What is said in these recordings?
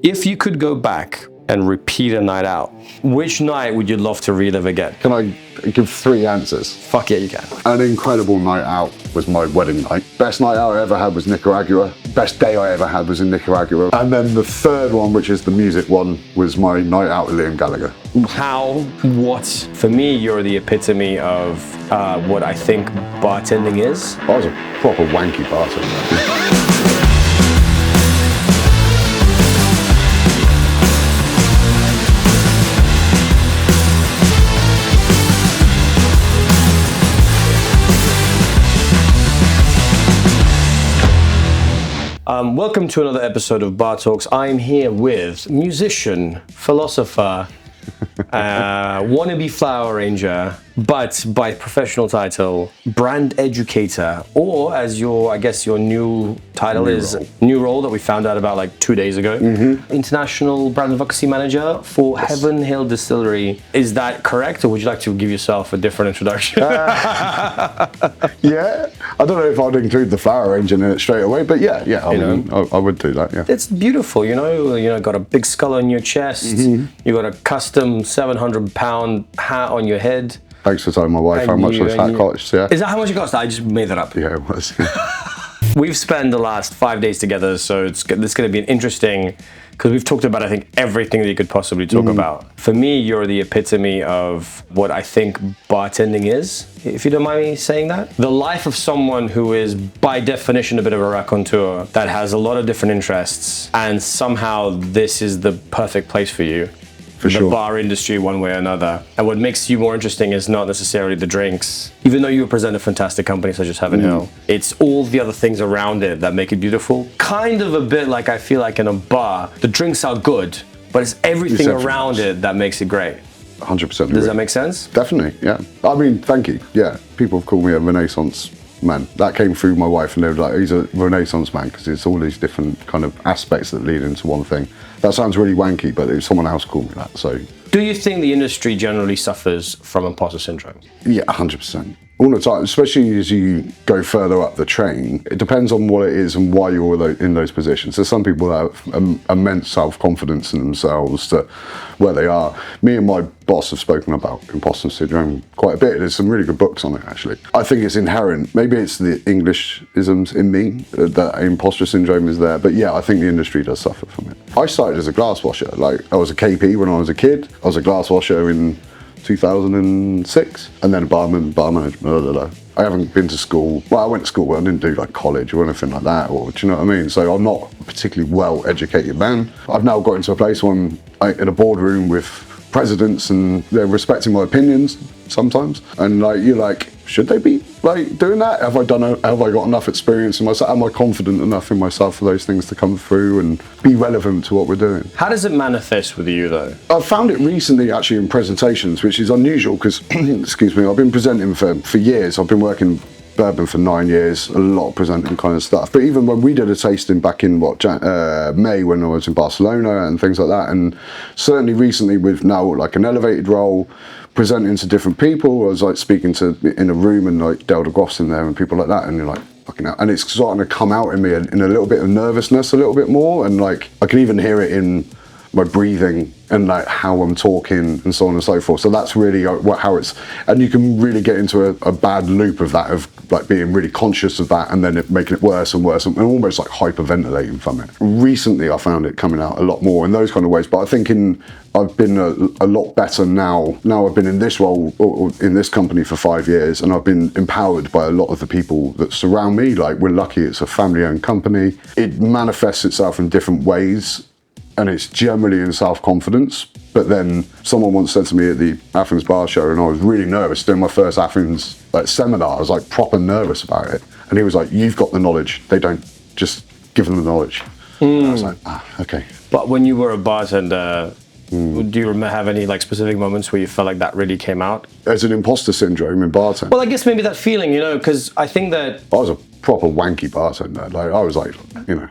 If you could go back and repeat a night out, which night would you love to relive again? Can I give 3 answers? Fuck yeah, you can. An incredible night out was my wedding night. Best night out I ever had was Nicaragua. Best day I ever had was in Nicaragua. And then the third one, which is the music one, was my night out with Liam Gallagher. For me, you're the epitome of what I think bartending is. I was a proper wanky bartender. Welcome to another episode of Bar Talks. I'm here with musician, philosopher, wannabe flower arranger, but by professional title, brand educator, or as your new title is, new role that we found out about like 2 days ago, international brand advocacy manager for Heaven Hill Distillery. Is that correct, or would you like to give yourself a different introduction? Yeah, I don't know if I'd include the flower arranging in it straight away, but yeah, I would do that. Yeah, it's beautiful. You know, got a big skull on your chest. You got a custom 700-pound hat on your head. Thanks for telling my wife how much this hat costs. Yeah. Is that how much it cost? I just made that up. Yeah, it was. We've spent the last 5 days together, so it's going to be an interesting, because we've talked about, I think, everything that you could possibly talk about. For me, you're the epitome of what I think bartending is, if you don't mind me saying that. The life of someone who is, by definition, a bit of a raconteur, that has a lot of different interests, and somehow this is the perfect place for you. For sure. The bar industry, one way or another. And what makes you more interesting is not necessarily the drinks. Even though you represent a fantastic company such as Heaven Hill, it's all the other things around it that make it beautiful. Kind of a bit like I feel like in a bar, the drinks are good, but it's everything around it that makes it great. 100%. Does that make sense? Definitely, yeah. I mean, thank you. Yeah, people have called me a Renaissance man. That came through my wife, and they were like, he's a Renaissance man, because it's all these different kind of aspects that lead into one thing. That sounds really wanky, but someone else called me that, so. Do you think the industry generally suffers from imposter syndrome? Yeah, 100%. All the time, especially as you go further up the train. It depends on what it is and why you're in those positions. There's some people that have immense self-confidence in themselves to where they are. Me and my boss have spoken about imposter syndrome quite a bit. There's some really good books on it, actually. I think it's inherent. Maybe it's the English-isms in me, that imposter syndrome is there. But yeah, I think the industry does suffer from it. I started as a glass washer. Like, I was a KP when I was a kid. I was a glass washer in 2006, and then bar manager. I haven't been to school. Well, I went to school, but I didn't do like college or anything like that, or do you know what I mean? So I'm not a particularly well-educated man. I've now got into a place where I'm in a boardroom with presidents, and they're respecting my opinions sometimes. And like, you're like, should they be like doing that? Have I got enough experience in myself? Am I confident enough in myself for those things to come through and be relevant to what we're doing? How does it manifest with you, though? I've found it recently, actually, in presentations, which is unusual because, excuse me, I've been presenting for years. I've been working Bourbon for 9 years, a lot of presenting kind of stuff. But even when we did a tasting back in May, when I was in Barcelona and things like that, and certainly recently with now like an elevated role, presenting to different people, I was like speaking to in a room and like Del de Groff's in there and people like that, and you're like, fucking hell. And it's starting to come out in me in a little bit of nervousness, a little bit more, and like I can even hear it in my breathing and like how I'm talking and so on and so forth. So that's really how it's, and you can really get into a bad loop of that, of like being really conscious of that and then making it worse and worse and almost like hyperventilating from it. Recently I found it coming out a lot more in those kind of ways, but I think I've been a lot better now. Now I've been in this role or in this company for 5 years, and I've been empowered by a lot of the people that surround me. Like, we're lucky it's a family-owned company. It manifests itself in different ways, and it's generally in self-confidence. But then someone once said to me at the Athens Bar Show, and I was really nervous doing my first Athens seminar, I was like proper nervous about it. And he was like, you've got the knowledge. They don't, just give them the knowledge. I was like, okay. But when you were a bartender, do you have any like specific moments where you felt like that really came out? There's an imposter syndrome in bartending. Well, I guess maybe that feeling, because I think that I was a proper wanky bartender. Like, I was like,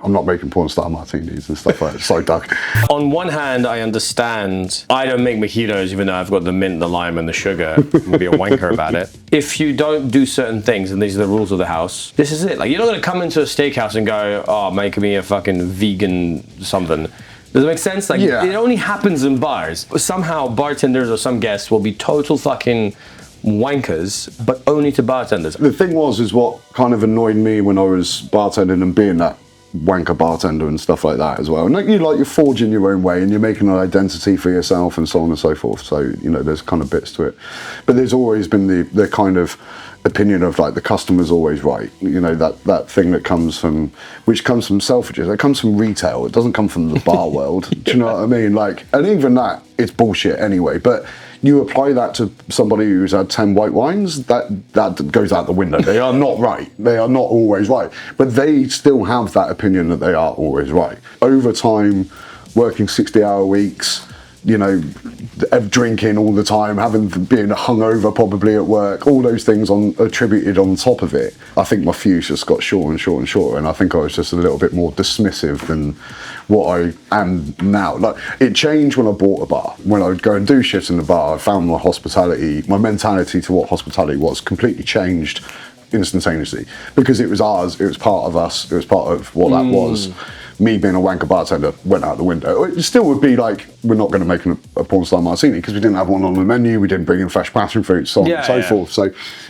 I'm not making porn star martinis and stuff like that. It's so dark. On one hand, I understand I don't make mojitos, even though I've got the mint, the lime, and the sugar. I'm gonna be a wanker about it. If you don't do certain things, and these are the rules of the house, this is it. Like, you're not gonna come into a steakhouse and go, oh, make me a fucking vegan something. Does it make sense? Like, Yeah. it only happens in bars. Somehow bartenders or some guests will be total fucking wankers, but only to bartenders. The thing is what kind of annoyed me when I was bartending and being that wanker bartender and stuff like that as well. And you're forging your own way and you're making an identity for yourself and so on and so forth. So, you know, there's kind of bits to it. But there's always been the kind of opinion of like the customer's always right. You know, that thing that comes from Selfridges. It comes from retail. It doesn't come from the bar world. Do you know what I mean? Like, and even that, it's bullshit anyway. But you apply that to somebody who's had 10 white wines, that goes out the window. They are not right. They are not always right. But they still have that opinion that they are always right. Over time, working 60-hour weeks, you know, drinking all the time, being hungover probably at work, all those things attributed on top of it. I think my fuse just got shorter and shorter and shorter, and I think I was just a little bit more dismissive than what I am now. Like, it changed when I bought a bar. When I would go and do shit in the bar, I found my mentality to what hospitality was completely changed instantaneously, because it was ours, it was part of us, it was part of what that was. Me being a wanker bartender went out the window. It still would be like, we're not going to make a porn star martini because we didn't have one on the menu, we didn't bring in fresh passion fruit, so on and so forth. So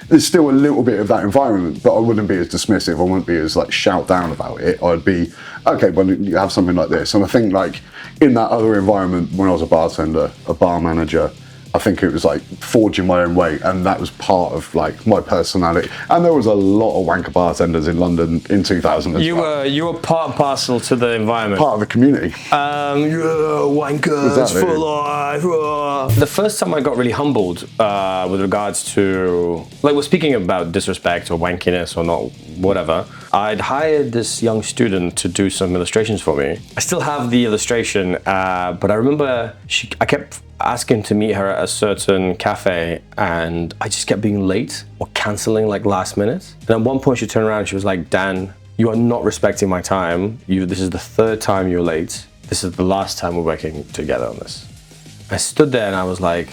there's still a little bit of that environment, but I wouldn't be as dismissive, I wouldn't be as like shout down about it. I'd be, okay, well, you have something like this. And I think like in that other environment, when I was a bartender, a bar manager, I think it was like forging my own way, and that was part of like my personality. And there was a lot of wanker bartenders in London in 2000 as well. You were part and parcel to the environment. Part of the community. Wankers Exactly. for life. The first time I got really humbled with regards to, like, we're speaking about disrespect or wankiness or not, whatever. I'd hired this young student to do some illustrations for me. I still have the illustration, but I remember I kept asking to meet her at a certain cafe, and I just kept being late or canceling like last minute. And at one point she turned around and she was like, Dan, you are not respecting my time. This is the third time you're late. This is the last time we're working together on this. I stood there and I was like,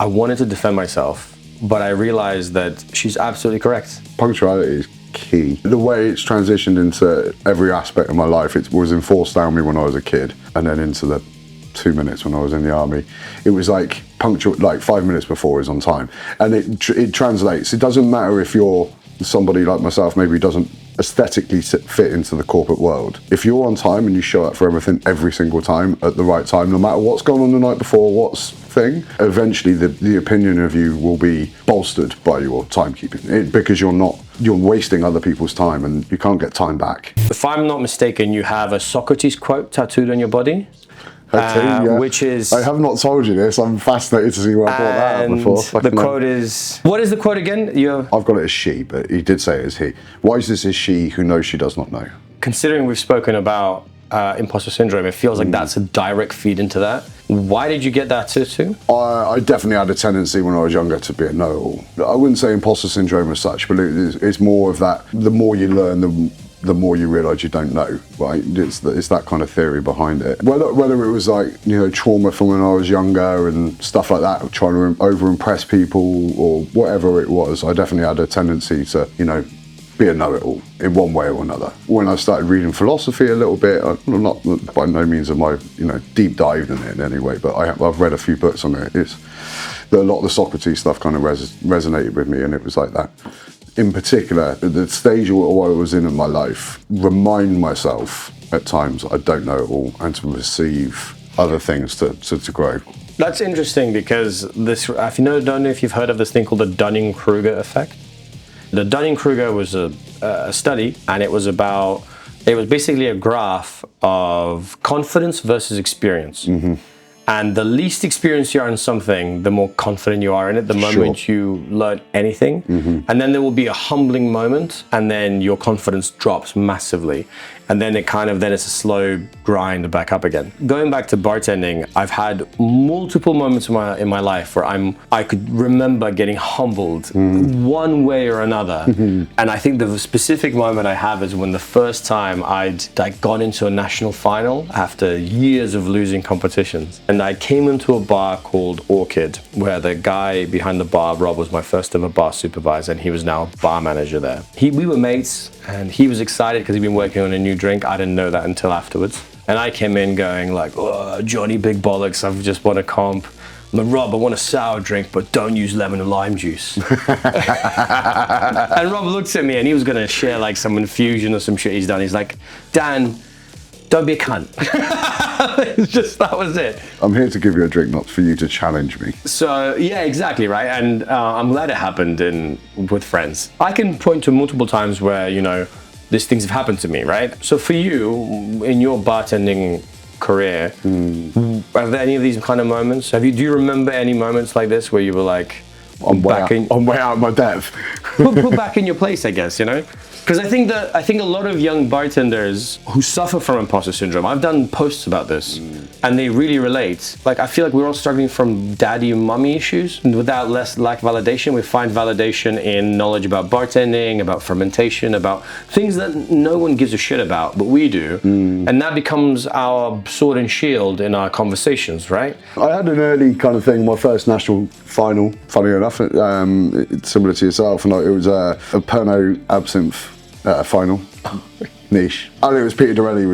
I wanted to defend myself, but I realized that she's absolutely correct. Punctuality is key. The way it's transitioned into every aspect of my life, it was enforced down me when I was a kid, and then into the 2 minutes when I was in the army. It was like punctual, like 5 minutes before is on time, and it translates. It doesn't matter if you're somebody like myself, maybe doesn't aesthetically fit into the corporate world. If you're on time and you show up for everything every single time at the right time, no matter what's gone on the night before, eventually the opinion of you will be bolstered by your timekeeping, because you're wasting other people's time and you can't get time back. If I'm not mistaken, you have a Socrates quote tattooed on your body. Which is... I have not told you this. I'm fascinated to see where I brought that up before. The quote is... What is the quote again? I've got it as she, but he did say it as he. Wisest is she who knows she does not know. Considering we've spoken about imposter syndrome, it feels like that's a direct feed into that. Why did you get that too? I definitely had a tendency when I was younger to be a know-it-all. I wouldn't say imposter syndrome as such, but it's more of that, the more you learn, the more you realise you don't know, right? It's that kind of theory behind it. Whether it was like, you know, trauma from when I was younger and stuff like that, trying to over-impress people or whatever it was, I definitely had a tendency to, you know, be a know-it-all in one way or another. When I started reading philosophy a little bit, not by no means am I, you know, deep dived in it in any way, but I've read a few books on it. A lot of the Socrates stuff kind of resonated with me, and it was like that. In particular, at the stage of what I was in my life, remind myself at times I don't know it all, and to receive other things to grow. That's interesting, because don't know if you've heard of this thing called the Dunning-Kruger effect. The Dunning-Kruger was a study, and it was basically a graph of confidence versus experience. Mm-hmm. And the least experienced you are in something, the more confident you are in it, the moment you learn anything. Mm-hmm. And then there will be a humbling moment, and then your confidence drops massively. And then it's a slow grind back up again. Going back to bartending, I've had multiple moments in my life where I could remember getting humbled one way or another. Mm-hmm. And I think the specific moment I have is when the first time I'd gone into a national final after years of losing competitions. And I came into a bar called Orchid, where the guy behind the bar, Rob, was my first ever bar supervisor, and he was now a bar manager there. We were mates, and he was excited because he'd been working on a new drink. I didn't know that until afterwards. And I came in going like, oh, Johnny Big Bollocks, I've just won a comp. I'm like, Rob, I want a sour drink, but don't use lemon and lime juice. And Rob looks at me and he was going to share like some infusion or some shit he's done. He's like, Dan, don't be a cunt. It's just, that was it. I'm here to give you a drink, not for you to challenge me. So, yeah, exactly, right? And I'm glad it happened with friends. I can point to multiple times where, you know, these things have happened to me, right? So for you, in your bartending career, are there any of these kind of moments? Do you remember any moments like this where you were like, I'm way out of my depth. put back in your place, I guess, you know? Because I think a lot of young bartenders who suffer from imposter syndrome, I've done posts about this, and they really relate. Like, I feel like we're all struggling from daddy and mummy issues. And without lack validation, we find validation in knowledge about bartending, about fermentation, about things that no one gives a shit about, but we do. And that becomes our sword and shield in our conversations, right? I had an early kind of thing, my first national final, funny enough, similar to yourself, and it was a Pernod Absinthe final, niche. I think it was Peter Dorelli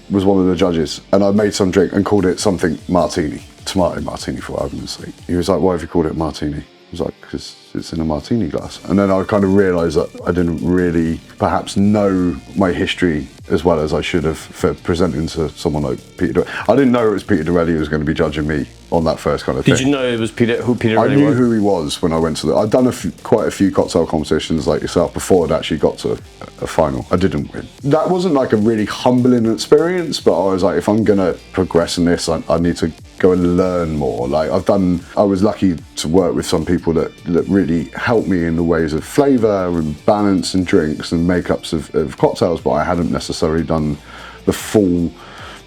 was one of the judges, and I made some drink and called it something martini, tomato martini for argument's sake. He was like, why have you called it martini? I was like, because it's in a martini glass. And then I kind of realised that I didn't really perhaps know my history as well as I should have for presenting to someone like Peter Dorelli. I didn't know it was Peter Dorelli who was going to be judging me on that first kind of thing. Did you know it was who Peter Dorelli was? I knew who he was when I went to I'd done quite a few cocktail competitions like yourself before I'd actually got to a final. I didn't win. That wasn't like a really humbling experience, but I was like, if I'm going to progress in this, I need to go and learn more. Like I was lucky to work with some people that really helped me in the ways of flavour and balance and drinks and makeups of cocktails, but I hadn't necessarily done the full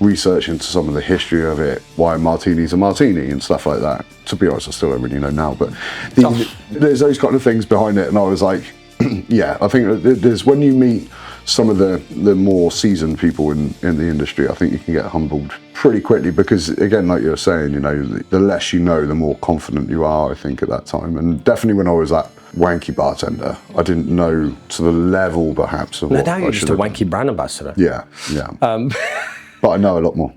research into some of the history of it, why martini's a martini and stuff like that. To be honest, I still don't really know now, but there's those kind of things behind it, and I was like, yeah, I think there's when you meet some of the more seasoned people in the industry, I think you can get humbled pretty quickly because, again, like you were saying, you know, the less you know, the more confident you are, I think, at that time. And definitely when I was that wanky bartender, I didn't know to the level, perhaps, of what now you're I just a wanky brand ambassador. Yeah. But I know a lot more.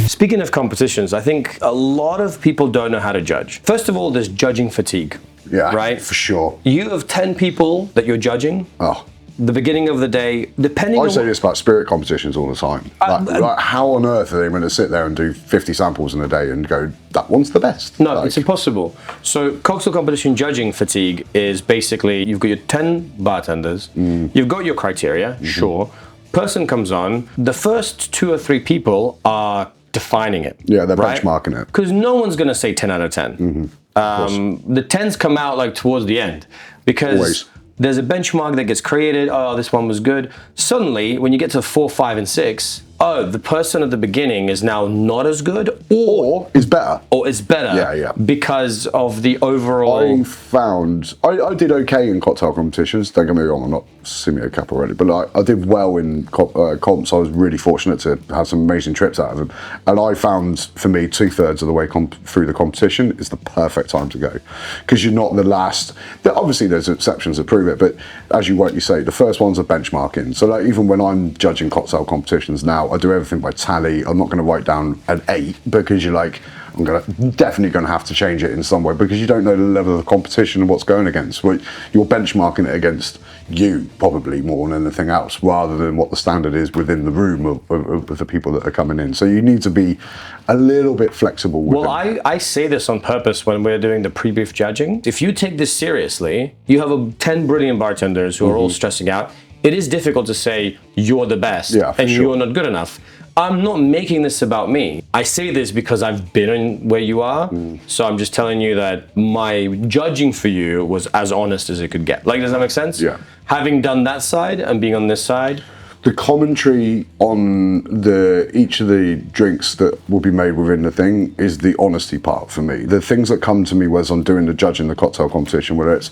Speaking of competitions, I think a lot of people don't know how to judge. First of all, there's judging fatigue. Yeah, right? For sure. You have 10 people that you're judging. Oh. The beginning of the day, depending on... I say this about spirit competitions all the time. Like how on earth are they going to sit there and do 50 samples in a day and go, that one's the best? No, it's impossible. So cocktail competition judging fatigue is basically, you've got your 10 bartenders, you've got your criteria, sure. Person comes on, the first 2 or 3 people are defining it. Yeah, they're benchmarking it. Because no one's going to say 10 out of 10. The 10s come out like towards the end because... Always. There's a benchmark that gets created. Oh, this one was good. Suddenly, when you get to 4, 5, and 6, the person at the beginning is now not as good, or is better. Or is better. Yeah. Because of the overall. I did okay in cocktail competitions. Don't get me wrong, I'm not Simeo Caporelli, but I did well in comps. I was really fortunate to have some amazing trips out of them. And I found, for me, 2/3 of the way through the competition is the perfect time to go, because you're not the last. Obviously, there's exceptions that prove it, but as you rightly say, the first ones are benchmarking. So like, even when I'm judging cocktail competitions now, I do everything by tally. I'm not going to write down an 8 because you're like, I'm definitely going to have to change it in some way because you don't know the level of competition and what's going against. You're benchmarking it against you probably more than anything else, rather than what the standard is within the room of the people that are coming in. So you need to be a little bit flexible with it. I say this on purpose when we're doing the pre-brief judging. If you take this seriously, you have 10 brilliant bartenders who are all stressing out. It is difficult to say you're the best and you're not good enough. I'm not making this about me. I say this because I've been in where you are. So I'm just telling you that my judging for you was as honest as it could get. Like, does that make sense? Yeah. Having done that side and being on this side. The commentary on each of the drinks that will be made within the thing is the honesty part for me. The things that come to me as I'm doing the judging the cocktail competition, whether it's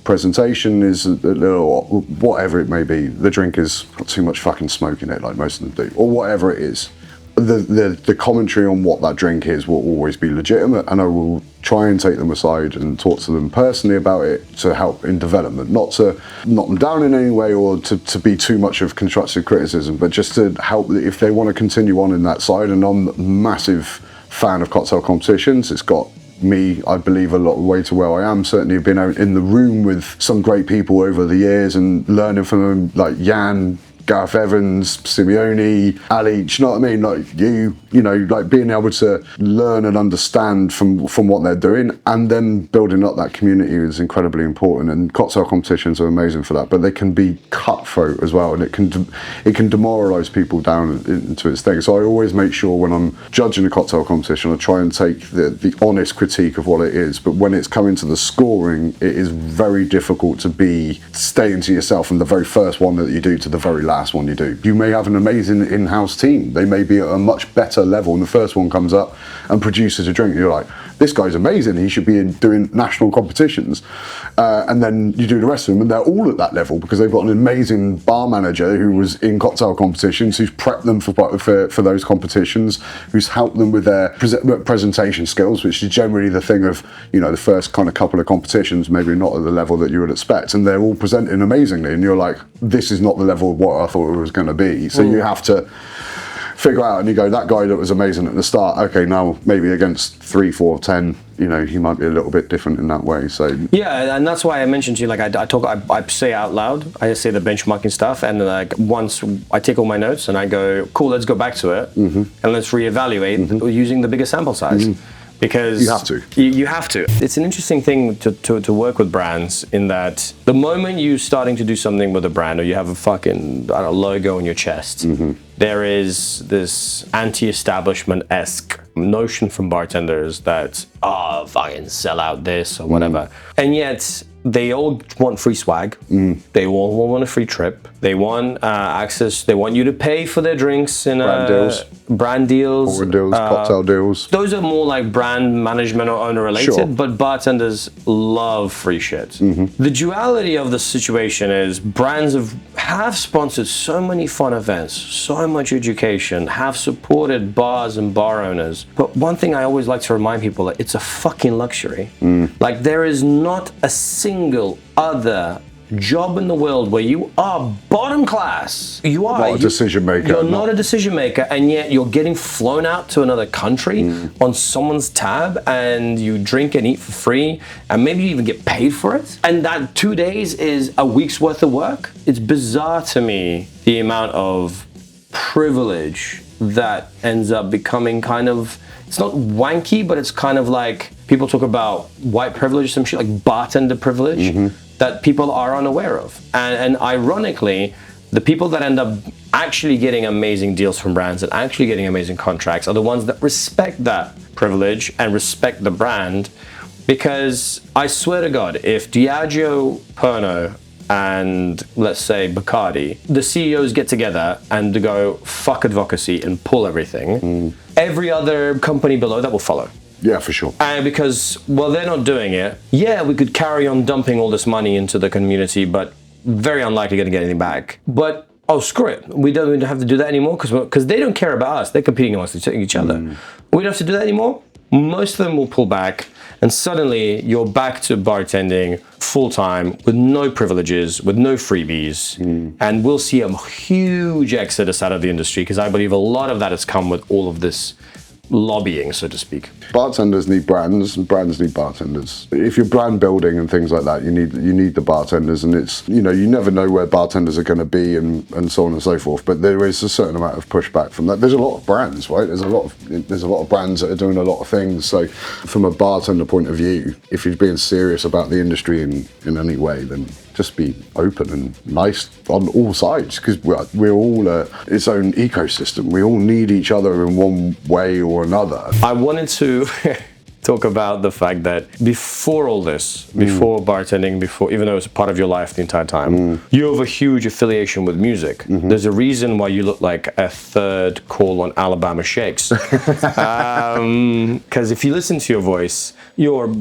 presentation is a little, whatever it may be, the drink has got too much fucking smoke in it, like most of them do, or whatever it is. The commentary on what that drink is will always be legitimate, and I will try and take them aside and talk to them personally about it to help in development, not to knock them down in any way or to be too much of constructive criticism, but just to help if they want to continue on in that side. And I'm a massive fan of cocktail competitions. It's got me, I believe, a lot of way to where I am. Certainly have been out in the room with some great people over the years and learning from them, like Jan, Gareth Evans, Simeone, Ali, do you know what I mean? Like you know, like being able to learn and understand from what they're doing, and then building up that community is incredibly important. And cocktail competitions are amazing for that, but they can be cutthroat as well, and it can demoralise people down into its thing. So I always make sure when I'm judging a cocktail competition, I try and take the honest critique of what it is. But when it's coming to the scoring, it is very difficult to be staying to yourself from the very first one that you do to the very last one you do. You may have an amazing in-house team. They may be at a much better level, and the first one comes up and produces a drink, and you're like, this guy's amazing, he should be doing national competitions. And then you do the rest of them, and they're all at that level because they've got an amazing bar manager who was in cocktail competitions, who's prepped them for those competitions, who's helped them with their presentation skills, which is generally the thing of, you know, the first kind of couple of competitions, maybe not at the level that you would expect, and they're all presenting amazingly, and you're like, this is not the level of what I thought it was going to be. So you have to figure out, and you go, that guy that was amazing at the start, okay, now maybe against 3, 4, 10, you know, he might be a little bit different in that way. So yeah, and that's why I mentioned to you, like I say out loud, I say the benchmarking stuff, and like once I take all my notes and I go, cool, let's go back to it, and let's reevaluate using the bigger sample size. Because you have to. You have to. It's an interesting thing to work with brands, in that the moment you're starting to do something with a brand, or you have a fucking logo on your chest, there is this anti-establishment-esque notion from bartenders that, oh, fucking sell out this or whatever. And yet they all want free swag. They all want a free trip. They want access. They want you to pay for their drinks in brand deals, forward deals, cocktail deals. Those are more like brand management or owner related. Sure. But bartenders love free shit. The duality of the situation is brands have sponsored so many fun events, so much education, have supported bars and bar owners. But one thing I always like to remind people, that it's a fucking luxury. Like, there is not a single other job in the world where you are bottom class. You are not a decision maker. You're not a decision maker, and yet you're getting flown out to another country on someone's tab, and you drink and eat for free, and maybe you even get paid for it. And that 2 days is a week's worth of work. It's bizarre to me, the amount of privilege that ends up becoming kind of, it's not wanky, but it's kind of like, people talk about white privilege, some shit like bartender privilege, that people are unaware of. And ironically, the people that end up actually getting amazing deals from brands and actually getting amazing contracts are the ones that respect that privilege and respect the brand. Because I swear to God, if Diageo, Pernod, and let's say Bacardi, the CEOs get together and go fuck advocacy and pull everything, every other company below that will follow. Yeah, for sure. And because, well, they're not doing it. Yeah, we could carry on dumping all this money into the community, but very unlikely going to get anything back. But, oh, screw it. We don't have to do that anymore because they don't care about us. They're competing amongst each other. We don't have to do that anymore. Most of them will pull back, and suddenly you're back to bartending full-time with no privileges, with no freebies, and we'll see a huge exodus out of the industry, because I believe a lot of that has come with all of this lobbying, so to speak. Bartenders need brands, and brands need bartenders. If you're brand building and things like that, you need the bartenders, and it's, you know, you never know where bartenders are going to be and so on and so forth. But there is a certain amount of pushback from that. There's a lot of brands, right? There's a lot of brands that are doing a lot of things. So from a bartender point of view, if you're being serious about the industry in any way, then just be open and nice on all sides, because we're all its own ecosystem. We all need each other in one way or another. I wanted to talk about the fact that before all this, before bartending, even though it's a part of your life the entire time, you have a huge affiliation with music. There's a reason why you look like a third call on Alabama Shakes. Because if you listen to your voice, you're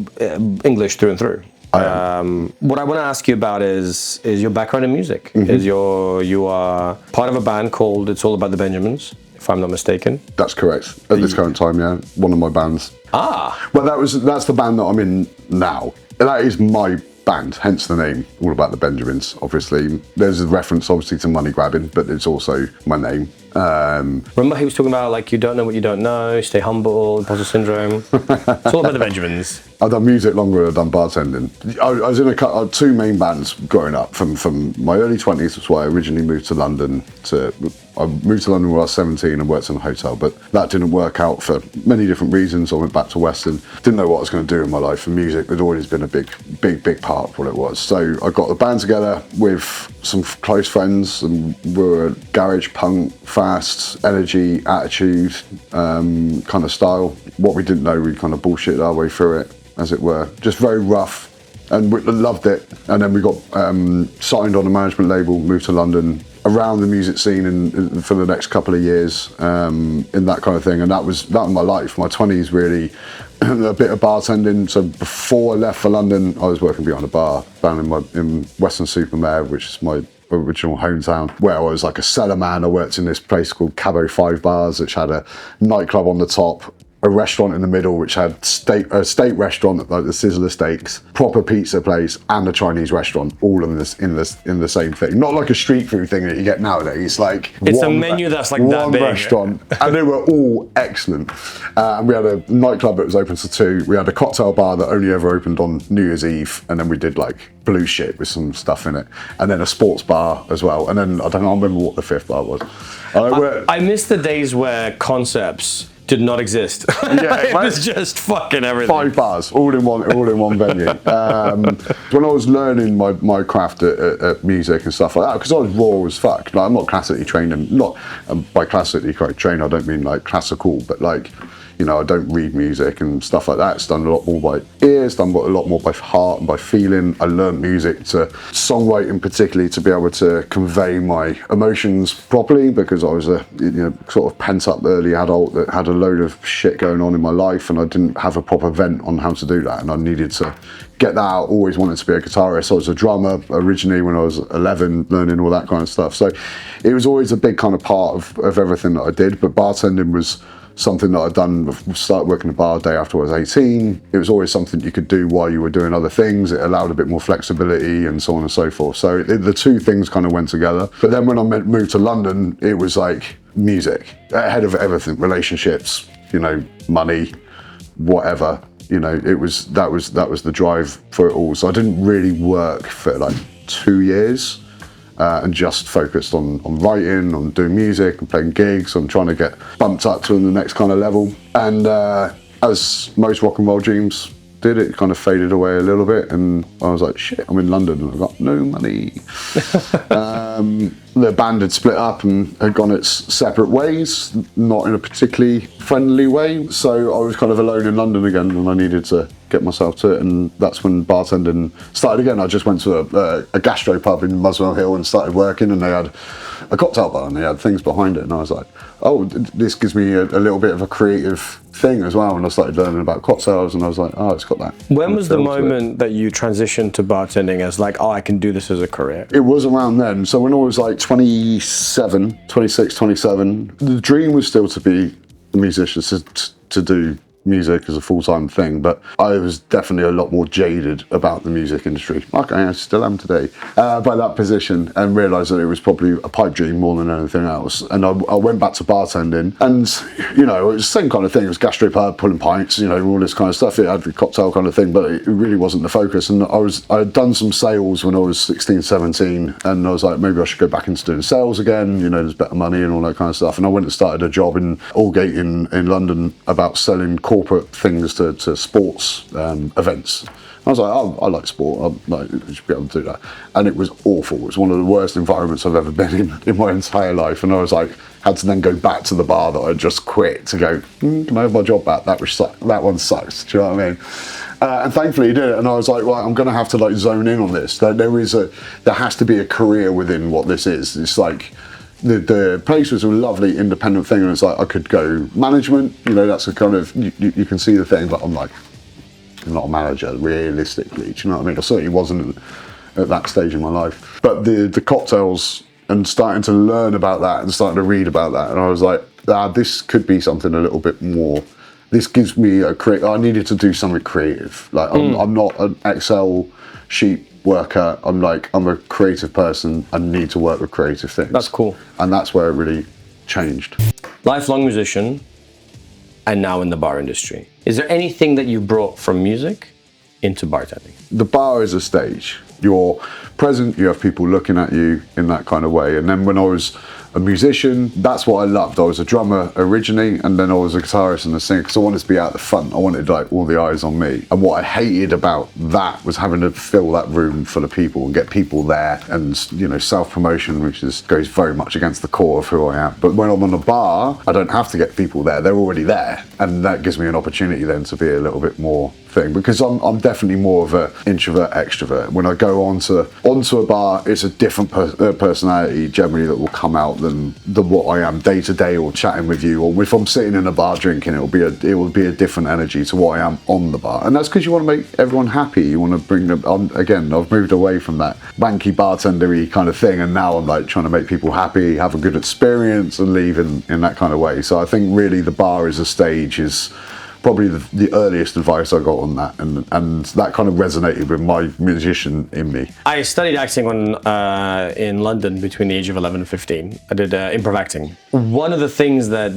English through and through. What I want to ask you about is your background in music. You are part of a band called It's All About the Benjamins. if I'm not mistaken. That's correct. At this current time, yeah. One of my bands. Ah. Well, that's the band that I'm in now. That is my band, hence the name, all about the Benjamins, obviously. There's a reference, obviously, to money grabbing, but it's also my name. Remember he was talking about, like, you don't know what you don't know, stay humble, imposter syndrome. It's all about the Benjamins. I've done music longer than I've done bartending. I was in two main bands growing up. From my early 20s, that's why I originally moved to London. I moved to London when I was 17 and worked in a hotel, but that didn't work out for many different reasons. I went back to Western. Didn't know what I was going to do in my life, and music had always been a big part of what it was. So I got the band together with some close friends, and we were garage punk, fast, energy, attitude kind of style. What we didn't know, we kind of bullshitted our way through it, as it were. Just very rough, and we loved it. And then we got signed on a management label, moved to London, around the music scene for the next couple of years, in that kind of thing. And that was my life. My 20s really, a bit of bartending. So before I left for London, I was working behind a bar down in Weston-super-Mare, which is my original hometown, where I was like a cellar man. I worked in this place called Cabo 5 Bars, which had a nightclub on the top, a restaurant in the middle, which had a steak restaurant like the Sizzler Steaks, proper pizza place, and a Chinese restaurant, all in the same thing. Not like a street food thing that you get nowadays. Like it's a menu that's like that big. One restaurant, and they were all excellent. And we had a nightclub that was open till 2. We had a cocktail bar that only ever opened on New Year's Eve, and then we did like blue shit with some stuff in it, and then a sports bar as well. And then I remember what the 5th bar was. I miss the days where concepts did not exist. Yeah, it was just fucking everything. 5 bars, all in one venue. When I was learning my craft at music and stuff like that, because I was raw as fuck. Like, I'm not classically trained, by classically trained I don't mean like classical, but like, you know, I don't read music and stuff like that. It's done a lot more by ear, it's done a lot more by heart and by feeling. I learned music to songwriting, particularly to be able to convey my emotions properly, because I was a sort of pent up early adult that had a load of shit going on in my life, and I didn't have a proper vent on how to do that, and I needed to get that out. Always wanted to be a guitarist. I was a drummer originally when I was 11, learning all that kind of stuff. So it was always a big kind of part of everything that I did. But bartending was something that I'd done. Started working a bar day after I was 18. It was always something you could do while you were doing other things. It allowed a bit more flexibility and so on and so forth. So the two things kind of went together. But then when I moved to London, it was like music ahead of everything, relationships, money, whatever. That was the drive for it all. So I didn't really work for like 2 years. And just focused on writing, on doing music and playing gigs, on trying to get bumped up to the next kind of level. And as most rock and roll dreams did, it kind of faded away a little bit, and I was like, shit, I'm in London and I've got no money. The band had split up and had gone its separate ways, not in a particularly friendly way. So I was kind of alone in London again, and I needed to get myself to it, and that's when bartending started again. I just went to a gastro pub in Muswell Hill and started working, and they had a cocktail bar and they had things behind it, and I was like, oh, this gives me a little bit of a creative thing as well. And I started learning about cocktails, and I was like, oh, it's got that. When was the moment that you transitioned to bartending as like, oh, I can do this as a career? It was around then. So when I was like 26, 27, the dream was still to be a musician, to do music as a full-time thing, but I was definitely a lot more jaded about the music industry, like I still am today, by that position, and realised that it was probably a pipe dream more than anything else. And I went back to bartending, and it was the same kind of thing. It was gastropub, pulling pints, all this kind of stuff. It had the cocktail kind of thing, but it really wasn't the focus. And I had done some sales when I was 16, 17, and I was like, maybe I should go back into doing sales again. There's better money and all that kind of stuff. And I went and started a job in Aldgate in London about selling corporate things to sports events. I was like, oh, I like sport, I should be able to do that. And it was awful. It was one of the worst environments I've ever been in my entire life. And I was like, had to then go back to the bar that I just quit to go, can I have my job back? That one sucks. Do you know what I mean? And thankfully he did it. And I was like, well, I'm going to have to like zone in on this. There has to be a career within what this is. It's like, the place was a lovely independent thing, and it's like I could go management, that's a kind of, you can see the thing, but I'm like, I'm not a manager realistically, do you know what I mean? I certainly wasn't at that stage in my life. But the cocktails, and starting to learn about that and starting to read about that, and I was like, this could be something a little bit more. This gives me I needed to do something creative. Like I'm not an Excel sheet worker. I'm a creative person. I need to work with creative things. That's cool. And that's where it really changed. Lifelong musician, and now in the bar industry. Is there anything that you brought from music into bartending? The bar is a stage. You're present, you have people looking at you in that kind of way. And then when I was a musician, that's what I loved. I was a drummer originally, and then I was a guitarist and a singer, because I wanted to be out the front. I wanted like all the eyes on me. And what I hated about that was having to fill that room full of people and get people there, and self-promotion, which goes very much against the core of who I am. But when I'm on a bar, I don't have to get people there. They're already there. And that gives me an opportunity then to be a little bit more thing, because I'm definitely more of an introvert extrovert. When I go onto a bar, it's a different personality generally that will come out than what I am day to day, or chatting with you, or if I'm sitting in a bar drinking, it will be a different energy to what I am on the bar. And that's because you want to make everyone happy. You want to bring them on. Again, I've moved away from that wanky bartendery kind of thing, and now I'm like trying to make people happy, have a good experience, and leave in that kind of way. So I think really the bar as a stage is probably the earliest advice I got on that, and that kind of resonated with my musician in me. I studied acting in London between the age of 11 and 15. I did improv acting. One of the things that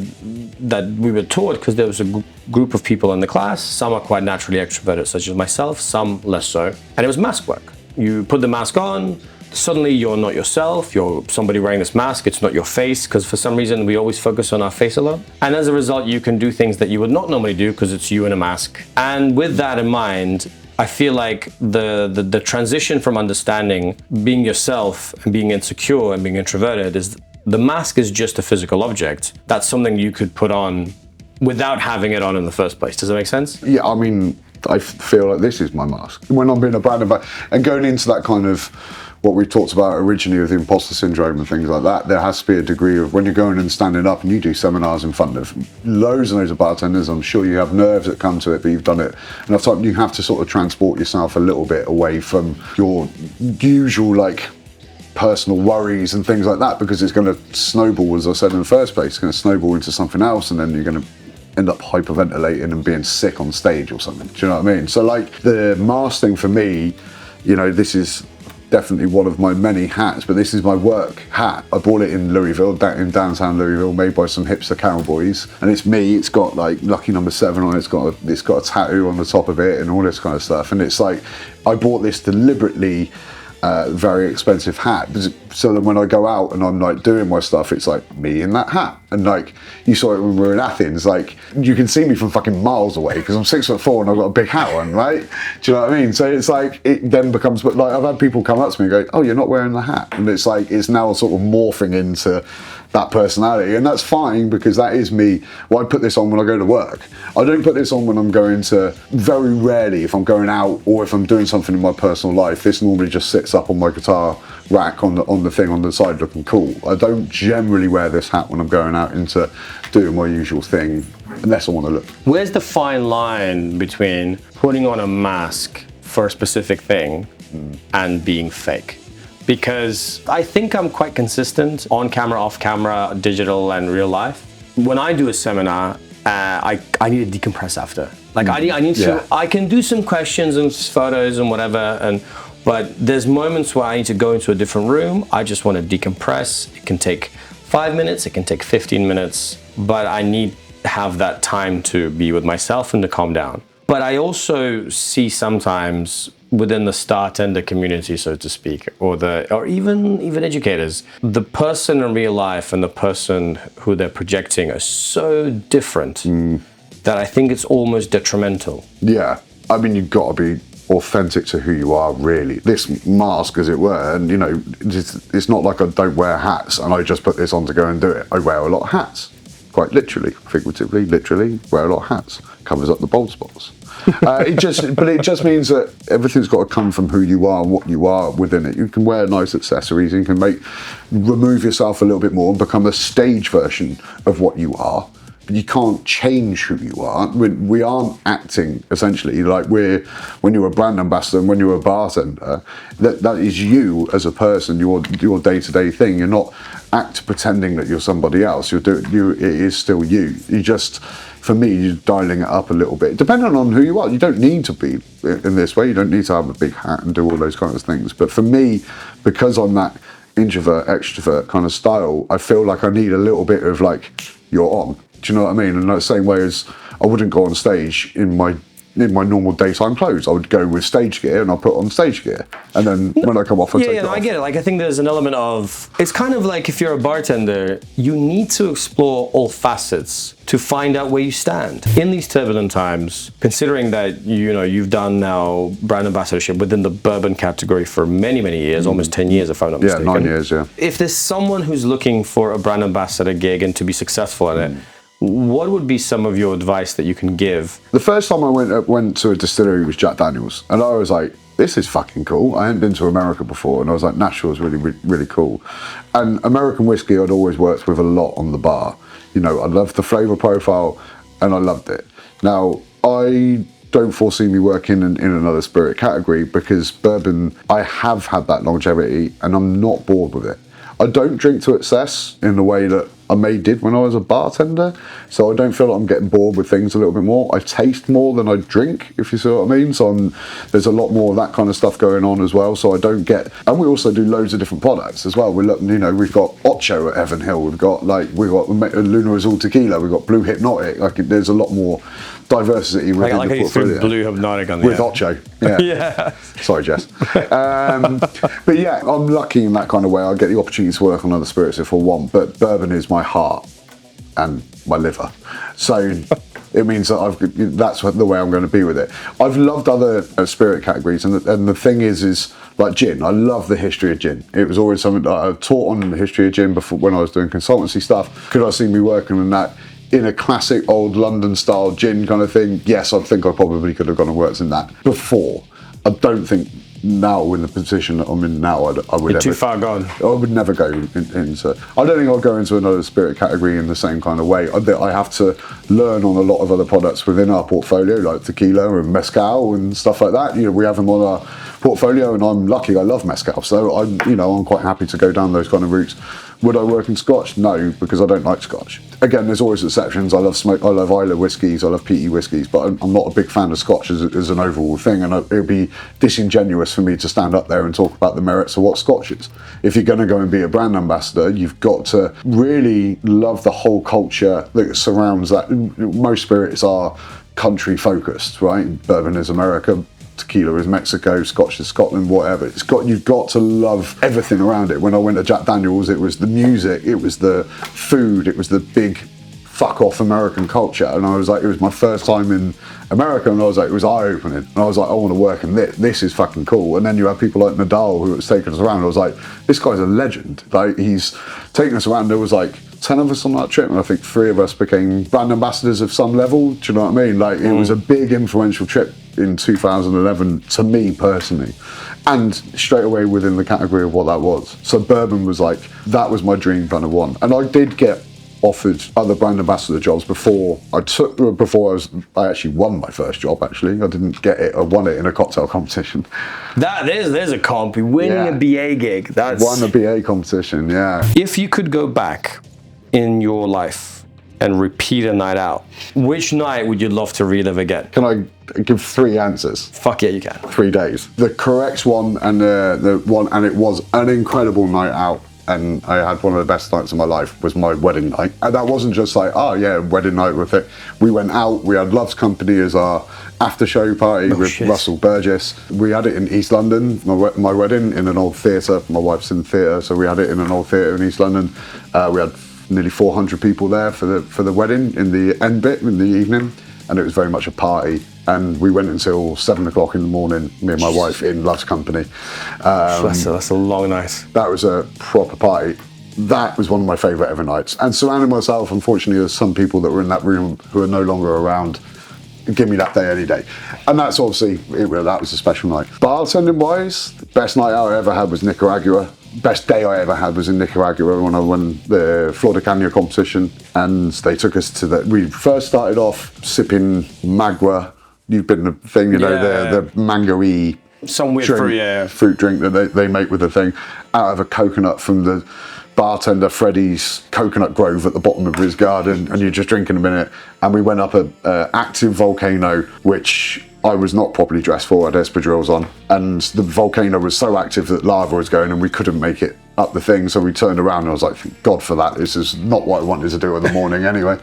we were taught, because there was a group of people in the class, some are quite naturally extroverted, such as myself, some less so, and it was mask work. You put the mask on, suddenly you're not yourself, you're somebody wearing this mask, it's not your face, because for some reason we always focus on our face a lot. And as a result, you can do things that you would not normally do because it's you in a mask. And with that in mind, I feel like the transition from understanding being yourself and being insecure and being introverted is the mask is just a physical object. That's something you could put on without having it on in the first place. Does that make sense? Yeah, I mean, I feel like this is my mask. When I'm being a band and going into that kind of what we talked about originally with the imposter syndrome and things like that, there has to be a degree of when you're going and standing up and you do seminars in front of loads and loads of bartenders, I'm sure you have nerves that come to it, but you've done it enough time. You have to sort of transport yourself a little bit away from your usual personal worries and things like that, because it's going to snowball, as I said in the first place, it's going to snowball into something else, and then you're going to end up hyperventilating and being sick on stage or something. Do you know what I mean? So the mask thing for me, this is definitely one of my many hats, but this is my work hat. I bought it in Louisville, in downtown Louisville, made by some hipster cowboys, and it's me. It's got lucky number 7 on it. It's got a tattoo on the top of it and all this kind of stuff. And it's I bought this deliberately very expensive hat, so that when I go out and I'm doing my stuff, it's me in that hat. And you saw it when we were in Athens, you can see me from fucking miles away because I'm 6'4" and I've got a big hat on, right? Do you know what I mean? So it's it then becomes, but I've had people come up to me and go, oh, you're not wearing the hat, and it's it's now sort of morphing into that personality, and that's fine, because that is me. Well, I put this on when I go to work. I don't put this on when I'm going to, very rarely, if I'm going out or if I'm doing something in my personal life. This normally just sits up on my guitar rack on the thing on the side looking cool. I don't generally wear this hat when I'm going out into doing my usual thing, unless I want to look. Where's the fine line between putting on a mask for a specific thing and being fake? Because I think I'm quite consistent on camera, off camera, digital and real life. When I do a seminar, I need to decompress after. I need to, I can do some questions and photos and whatever, but there's moments where I need to go into a different room. I just want to decompress. It can take 5 minutes, it can take 15 minutes, but I need to have that time to be with myself and to calm down. But I also see sometimes within the bartender community, so to speak, or even educators, the person in real life and the person who they're projecting are so different that I think it's almost detrimental. Yeah, I mean, you've got to be authentic to who you are, really. This mask, as it were, and it's not like I don't wear hats and I just put this on to go and do it. I wear a lot of hats, quite literally, figuratively, literally, wear a lot of hats. Covers up the bald spots. It just means that everything's got to come from who you are and what you are within it. You can wear nice accessories, you can remove yourself a little bit more and become a stage version of what you are. you can't change who you are. We aren't acting, essentially. Like when you're a brand ambassador and when you're a bartender, that is you as a person, your day-to-day thing. You're not pretending that you're somebody else. It is still you. You just, for me, you're dialing it up a little bit, depending on who you are. You don't need to be in this way. You don't need to have a big hat and do all those kinds of things. But for me, because I'm that introvert, extrovert kind of style, I feel like I need a little bit of like, you're on. Do you know what I mean? And the same way as I wouldn't go on stage in my normal daytime clothes. I would go with stage gear and I'll put on stage gear. And then when I come off, I take it off. I get it. Like, I think there's an element of, it's kind of like if you're a bartender, you need to explore all facets to find out where you stand. In these turbulent times, considering that, you've done now brand ambassadorship within the bourbon category for many, many years, almost 10 years if I'm not mistaken. Yeah, 9 years, yeah. If there's someone who's looking for a brand ambassador gig and to be successful in it, what would be some of your advice that you can give? The first time I went to a distillery was Jack Daniels, and I was like, this is fucking cool. I hadn't been to America before, and I was like, Nashville is really, really cool. And American whiskey I'd always worked with a lot on the bar. I loved the flavour profile, and I loved it. Now, I don't foresee me working in another spirit category because bourbon, I have had that longevity, and I'm not bored with it. I don't drink to excess in the way that I did when I was a bartender, so I don't feel like I'm getting bored with things a little bit more. I taste more than I drink, if you see what I mean. So there's a lot more of that kind of stuff going on as well. So I don't get, and we also do loads of different products as well. We've got Ocho at Heaven Hill. We've got Luna Azul Tequila. We've got Blue Hypnotic. Like, there's a lot more diversity within the portfolio. Blue Hypnotic on the with Ocho. Yeah. Yeah. Sorry, Jess. But yeah, I'm lucky in that kind of way. I get the opportunity to work on other spirits if I want, but bourbon is my heart and my liver. So it means that that's the way I'm going to be with it. I've loved other spirit categories, and the thing is like gin. I love the history of gin. It was always something that I taught on the history of gin before when I was doing consultancy stuff. Could I see me working on that in a classic old London style gin kind of thing? Yes, I think I probably could have gone and worked in that before. I don't think now, in the position that I'm in now, I would. You're too far gone. I would never go into. I don't think I'll go into another spirit category in the same kind of way. I have to learn on a lot of other products within our portfolio, like tequila and mezcal and stuff like that. We have them on our portfolio, and I'm lucky. I love mezcal, so I'm quite happy to go down those kind of routes. Would I work in Scotch? No, because I don't like Scotch. Again, there's always exceptions. I love smoke. I love Islay whiskies. I love peaty whiskies, but I'm not a big fan of Scotch as an overall thing. And it would be disingenuous for me to stand up there and talk about the merits of what Scotch is. If you're going to go and be a brand ambassador, you've got to really love the whole culture that surrounds that. Most spirits are country focused, right? Bourbon is America. Tequila is Mexico, Scotch is Scotland, whatever. You've got to love everything around it. When I went to Jack Daniels, it was the music, it was the food, it was the big fuck off American culture. And I was like, it was my first time in America, and I was like, it was eye opening. And I was like, I want to work in this. This is fucking cool. And then you have people like Nadal who was taking us around. I was like, this guy's a legend. Like, he's taking us around. There was like 10 of us on that trip, and I think 3 of us became brand ambassadors of some level. Do you know what I mean? Like, it was a big influential trip in 2011 to me personally, and straight away within the category of what that was. So bourbon was like, that was my dream kind of one. And I did get offered other brand ambassador jobs before I actually won my first job. Actually, I didn't get it. I won it in a cocktail competition. There's a comp. Winning a BA gig. That's won a BA competition. Yeah. If you could go back in your life and repeat a night out, which night would you love to relive again? Can I give 3 answers? Fuck yeah, you can. 3 days. The correct one, and the one, and it was an incredible night out, and I had one of the best nights of my life, was my wedding night. And that wasn't just like, oh yeah, wedding night with it. We went out, we had Love's Company as our after show party with Russell Burgess. We had it in East London, my wedding, in an old theatre. My wife's in theatre, so we had it in an old theatre in East London. We had nearly 400 people there for the wedding in the end bit in the evening, and it was very much a party. And we went until 7 o'clock in the morning, me and my wife, in Love's Company. That's a long night. That was a proper party. That was one of my favourite ever nights. And surrounding myself, unfortunately, there's some people that were in that room who are no longer around. Give me that day any day. And that's obviously, that was a special night. Bartending wise, the best night out I ever had was Nicaragua. best day I ever had was in Nicaragua when I won the Flor de Caña competition, and they took us to we first started off sipping magua. You've been the thing, you know, the mango-y some weird fruit drink that they make with the thing out of a coconut from the bartender Freddie's coconut grove at the bottom of his garden, and you're just drinking a minute. And we went up a active volcano, which I was not properly dressed for. I had espadrilles on, and the volcano was so active that lava was going, and we couldn't make it up the thing. So we turned around, and I was like, thank God for that. This is not what I wanted to do in the morning anyway.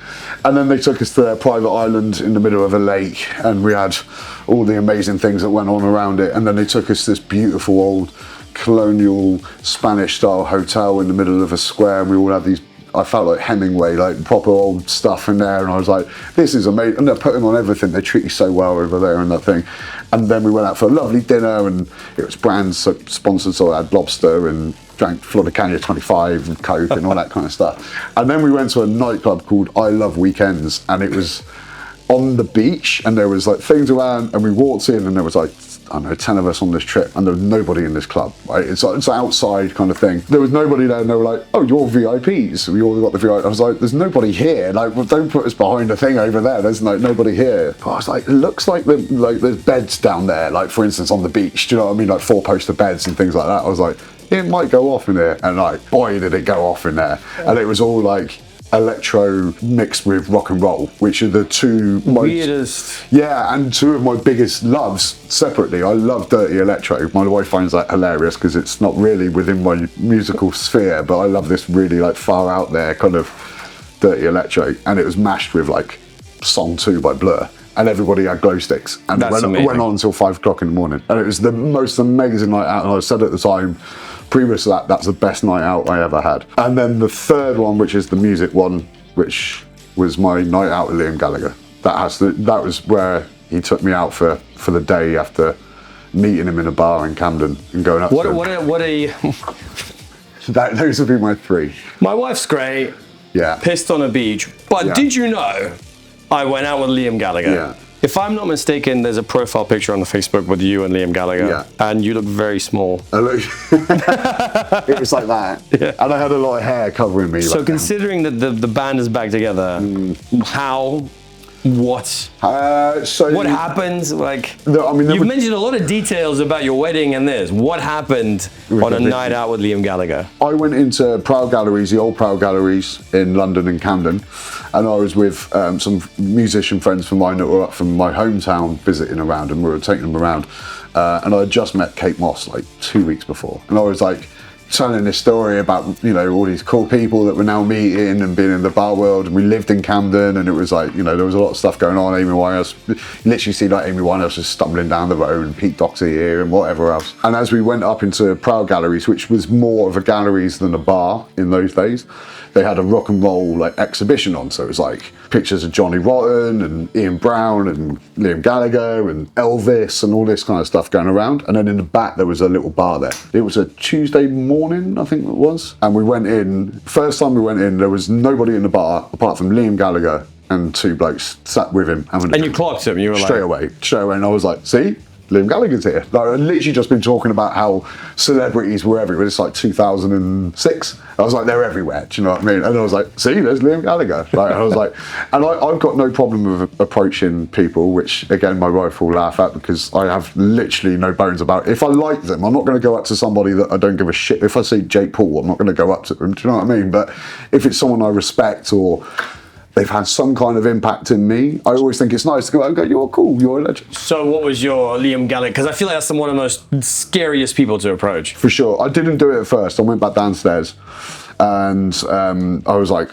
And then they took us to their private island in the middle of a lake, and we had all the amazing things that went on around it. And then they took us to this beautiful old colonial Spanish style hotel in the middle of a square, and we all had these, I felt like Hemingway, like proper old stuff in there, and I was like, this is amazing. And they're putting on everything. They treat you so well over there and that thing. And then we went out for a lovely dinner, and it was brand sponsored, so I had lobster and drank Flor de Caña 25 and Coke and all that kind of stuff. And then we went to a nightclub called I Love Weekends, and it was on the beach, and there was like things around, and we walked in, and there was like, I don't know, 10 of us on this trip, and there was nobody in this club, right? It's outside kind of thing. There was nobody there, and they were like, oh, you're VIPs. We all got the VIP. I was like, there's nobody here. Like, well, don't put us behind the thing over there. There's like nobody here. But I was like, it looks like there's beds down there, like for instance on the beach. Do you know what I mean? Like 4-poster beds and things like that. I was like, it might go off in there. And like, boy, did it go off in there. And it was all like electro mixed with rock and roll, which are the two weirdest. Yeah, and two of my biggest loves separately. I love dirty electro. My wife finds that hilarious because it's not really within my musical sphere, but I love this really like far out there kind of dirty electro. And it was mashed with like Song 2 by Blur. And everybody had glow sticks, and it went on until 5 o'clock in the morning. And it was the most amazing night out. And I said at the time, previous to that, that's the best night out I ever had. And then the third one, which is the music one, which was my night out with Liam Gallagher. That was where he took me out for the day after meeting him in a bar in Camden and going up to him. What a Those would be my 3. My wife's great. Yeah. Pissed on a beach. But did you know I went out with Liam Gallagher? Yeah. If I'm not mistaken, there's a profile picture on the Facebook with you and Liam Gallagher, and you look very small. It was like that, and I had a lot of hair covering me. So considering that the band is back together, what happened? Like, you've mentioned a lot of details about your wedding and this. What happened on a night out with Liam Gallagher? I went into Proud Galleries, the old Proud Galleries in London and Camden, and I was with some musician friends of mine that were up from my hometown visiting around, and we were taking them around. And I had just met Kate Moss like 2 weeks before, and I was like telling this story about, you know, all these cool people that we're now meeting and being in the bar world, and we lived in Camden, and it was like, you know, there was a lot of stuff going on. Amy Winehouse, you literally see like Amy Winehouse just stumbling down the road, and Pete Doxy here and whatever else. And as we went up into Proud Galleries, which was more of a galleries than a bar in those days, they had a rock and roll like exhibition on, so it was like pictures of Johnny Rotten and Ian Brown and Liam Gallagher and Elvis and all this kind of stuff going around. And then in the back there was a little bar there. It was a Tuesday morning, I think it was, and we went in. First time we went in, there was nobody in the bar apart from Liam Gallagher and 2 blokes sat with him. And you clocked him, you were straight away, and I was like, see? Liam Gallagher's here. Like, I'd literally just been talking about how celebrities were everywhere. It's like 2006. I was like, they're everywhere. Do you know what I mean? And I was like, see, there's Liam Gallagher. Like, I was like, and I've got no problem with approaching people, which again, my wife will laugh at because I have literally no bones about it. If I like them, I'm not going to go up to somebody that I don't give a shit. If I see Jake Paul, I'm not going to go up to them. Do you know what I mean? But if it's someone I respect or they've had some kind of impact in me, I always think it's nice to go out and go, you're cool, you're a legend. So what was your Liam Gallagher? Because I feel like that's one of the most scariest people to approach. For sure. I didn't do it at first. I went back downstairs and I was like,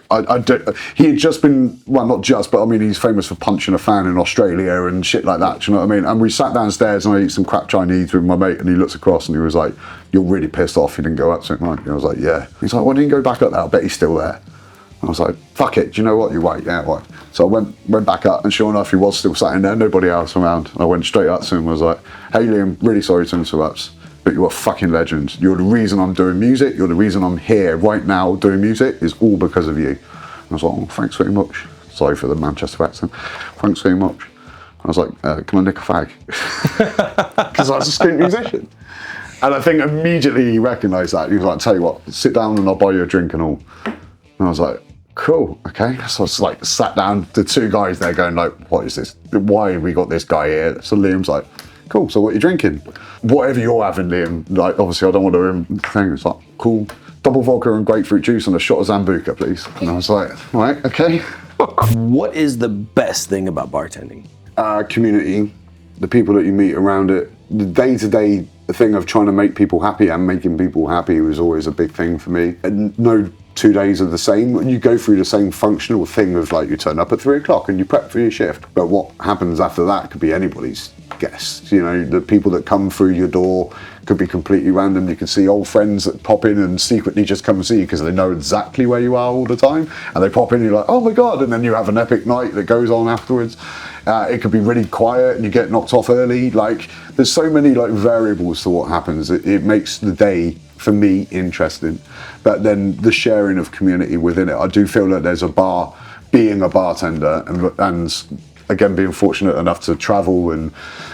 he had just been, well, not just, but I mean, he's famous for punching a fan in Australia and shit like that, do you know what I mean? And we sat downstairs and I ate some crap Chinese with my mate, and he looks across and he was like, you're really pissed off you didn't go up to him, right? And I was like, yeah. He's like, why didn't you go back up there? I bet he's still there. I was like, fuck it, do you know what, you're right, yeah, right. So I went back up, and sure enough, he was still sat in there, nobody else around. And I went straight up to him and was like, hey Liam, really sorry to interrupt, but you're a fucking legend. You're the reason I'm doing music, you're the reason I'm here right now doing music, is all because of you. And I was like, oh, thanks very much. Sorry for the Manchester accent. Thanks very much. I was like, can I nick a fag? Because I was a skint musician. And I think immediately he recognised that. He was like, tell you what, sit down and I'll buy you a drink and all. And I was like, cool, okay. So I was like, sat down, the two guys there going like, what is this? Why have we got this guy here? So Liam's like, cool, so what are you drinking? Whatever you're having, Liam. Like, obviously I don't want to think. It's like, cool, double vodka and grapefruit juice and a shot of Zambuca, please. And I was like, all right, okay. What is the best thing about bartending? Community, the people that you meet around it, the day-to-day thing of trying to make people happy and making people happy was always a big thing for me. And no 2 days are the same. You go through the same functional thing of like you turn up at 3 o'clock and you prep for your shift. But what happens after that could be anybody's guess. You know, the people that come through your door could be completely random. You can see old friends that pop in and secretly just come and see you because they know exactly where you are all the time. And they pop in and you're like, oh my God. And then you have an epic night that goes on afterwards. It could be really quiet and you get knocked off early. Like, there's so many like variables to what happens. It makes the day, for me, interesting. But then the sharing of community within it, I do feel that there's a bar, being a bartender, and again, being fortunate enough to travel and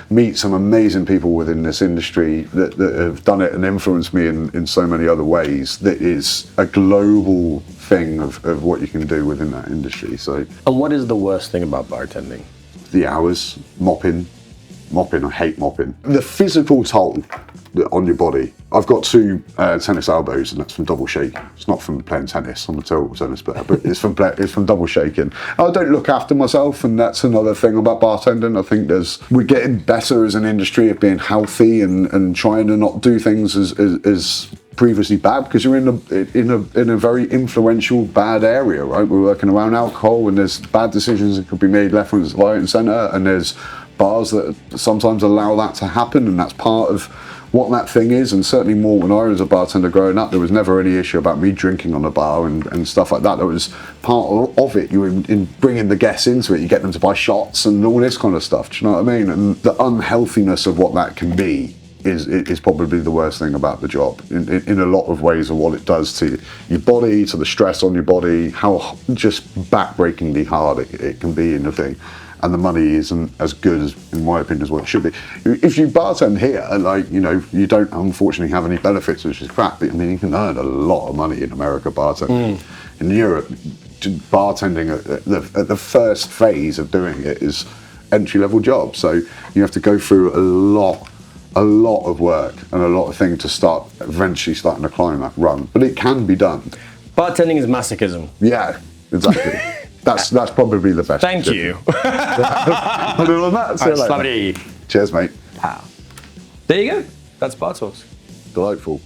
meet some amazing people within this industry that have done it and influenced me in so many other ways, that is a global thing of what you can do within that industry. So, And what is the worst thing about bartending? the hours, mopping, I hate mopping. The physical toll on your body. I've got 2 tennis elbows, and that's from double shaking. It's not from playing tennis. I'm a terrible tennis player, but it's from double shaking. I don't look after myself, and that's another thing about bartending. I think we're getting better as an industry at being healthy and trying to not do things as previously bad, because you're in a very influential bad area, right? We're working around alcohol, and there's bad decisions that could be made left, right, and centre, and there's bars that sometimes allow that to happen, and that's part of what that thing is. And certainly more when I was a bartender growing up, there was never any issue about me drinking on the bar and stuff like that. That was part of it. You were in bringing the guests into it, you get them to buy shots and all this kind of stuff, do you know what I mean? And the unhealthiness of what that can be is probably the worst thing about the job in a lot of ways, of what it does to your body, to the stress on your body, how just backbreakingly hard it can be in the thing. And the money isn't as good as, in my opinion, as what it should be. If you bartend here, like, you know, you don't unfortunately have any benefits, which is crap. I mean, you can earn a lot of money in America bartending. In Europe, bartending at the first phase of doing it is entry-level job. So you have to go through a lot of work and a lot of things to eventually starting to climb that run. But it can be done. Bartending is masochism. Yeah, exactly. That's probably the best. Thank you. Other than that, see you later. Lovely. Cheers, mate. There you go. That's Bar Talks. Delightful.